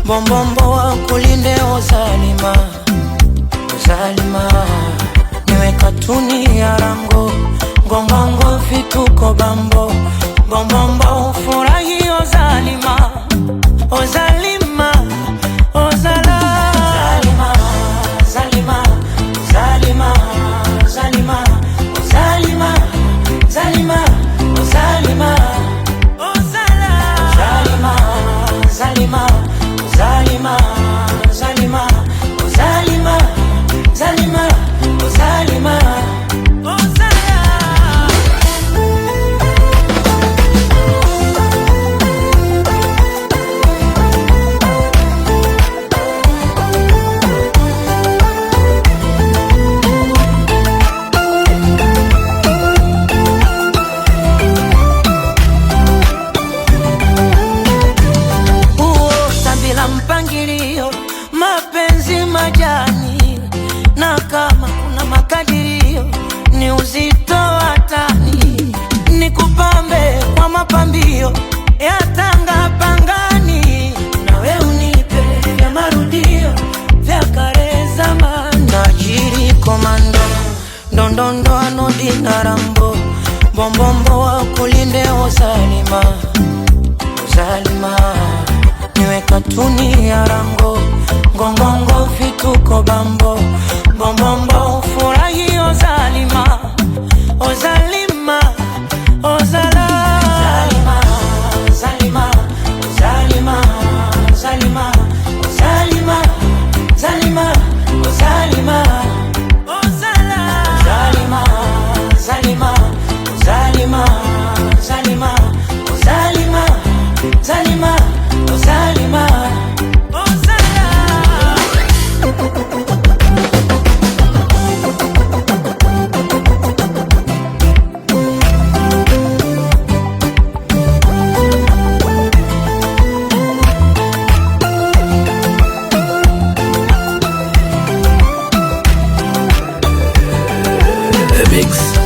Bombombo wa kulinde Ozalima, Ozalima. Niwe katuni ya rango, ngongongo vituko bambo. Bombombo ufurahi Ozalima, Ozalima, Ozala. Zalima, Zalima, Zalima, Zalima, Zalima, Zalima, Ozala. Zalima, Zalima, Zalima, Zalima, Zalima, Zalima, Ozala. Mpangilio, mapenzi majani, na kama kuna makadirio ni uzito wa tani. Nikupambe kwa mapambio ya tanga pangani, nawe unipe vya marudio vya kale zamani. Najiri komando, ndondondo anodi na rambo. Bombombo wa kulinde Ozalima, Ozalima. Niwe katuni ya rango, ngongongo vituko bambo. Bombombo ufurahi Ozalima, Ozalima, Ozala. Zalima, Zalima, Zalima, Zalima, Zalima, Zalima, Ozala. Zalima, Zalima, Zalima, Zalima, Zalima, Zalima, Ozala. The Mix.